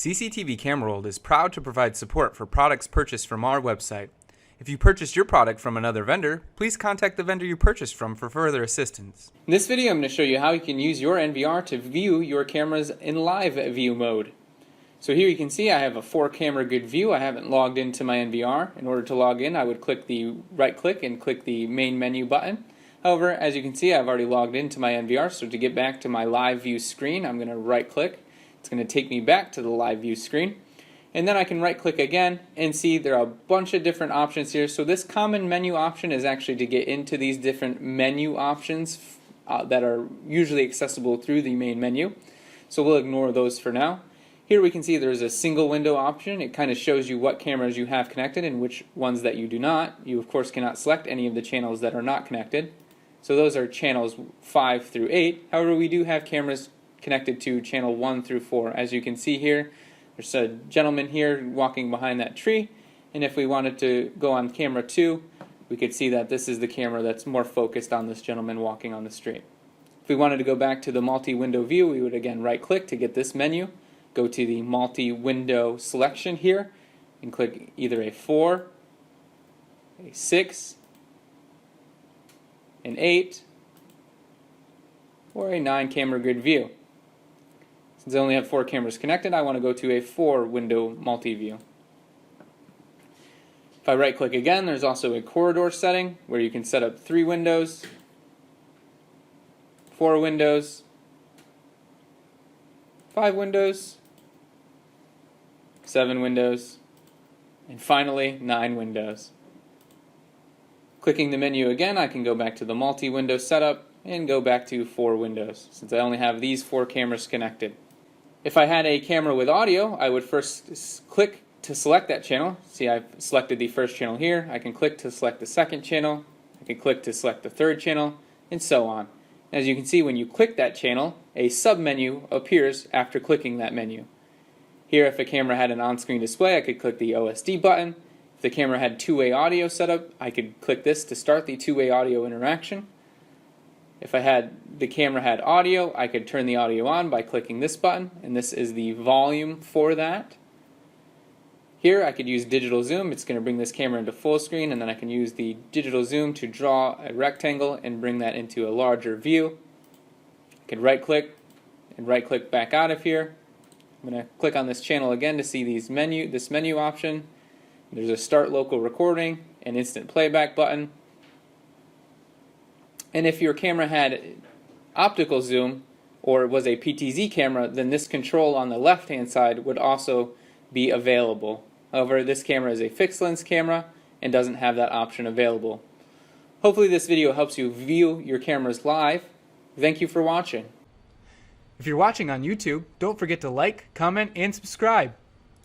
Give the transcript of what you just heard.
CCTV Camera World is proud to provide support for products purchased from our website. If you purchased your product from another vendor, please contact the vendor you purchased from for further assistance. In this video, I'm going to show you how you can use your NVR to view your cameras in live view mode. So here you can see I have a 4-camera good view. I haven't logged into my NVR. In order to log in, I would click the right click and click the main menu button. However, as you can see, I've already logged into my NVR, so to get back to my live view screen, I'm going to right click. It's going to take me back to the live view screen. And then I can right click again and see there are a bunch of different options here. So this common menu option is actually to get into these different menu options that are usually accessible through the main menu. So we'll ignore those for now. Here we can see there's a single window option. It kind of shows you what cameras you have connected and which ones that you do not. You of course cannot select any of the channels that are not connected. So those are channels 5 through 8. However, we do have cameras connected to channel 1 through 4. As you can see here, there's a gentleman here walking behind that tree, and if we wanted to go on camera 2, we could see that this is the camera that's more focused on this gentleman walking on the street. If we wanted to go back to the multi-window view, we would again right click to get this menu, go to the multi-window selection here, and click either a 4, a 6, an 8, or a 9-camera grid view. Since I only have 4 cameras connected, I want to go to a 4-window multi-view. If I right click again, there's also a corridor setting where you can set up 3 windows, 4 windows, 5 windows, 7 windows, and finally 9 windows. Clicking the menu again, I can go back to the multi-window setup and go back to 4 windows, since I only have these 4 cameras connected. If I had a camera with audio, I would first click to select that channel. See, I've selected the first channel here. I can click to select the second channel. I can click to select the third channel, and so on. As you can see, when you click that channel, a sub-menu appears after clicking that menu. Here, if a camera had an on-screen display, I could click the OSD button. If the camera had two-way audio set up, I could click this to start the two-way audio interaction. If the camera had audio, I could turn the audio on by clicking this button, and this is the volume for that. Here I could use digital zoom. It's going to bring this camera into full screen, and then I can use the digital zoom to draw a rectangle and bring that into a larger view. I could right click and right click back out of here. I'm going to click on this channel again to see this menu option. There's a start local recording, an instant playback button. And if your camera had optical zoom or was a PTZ camera, then this control on the left-hand side would also be available. However, this camera is a fixed lens camera and doesn't have that option available. Hopefully this video helps you view your cameras live. Thank you for watching. If you're watching on YouTube, don't forget to like, comment, and subscribe.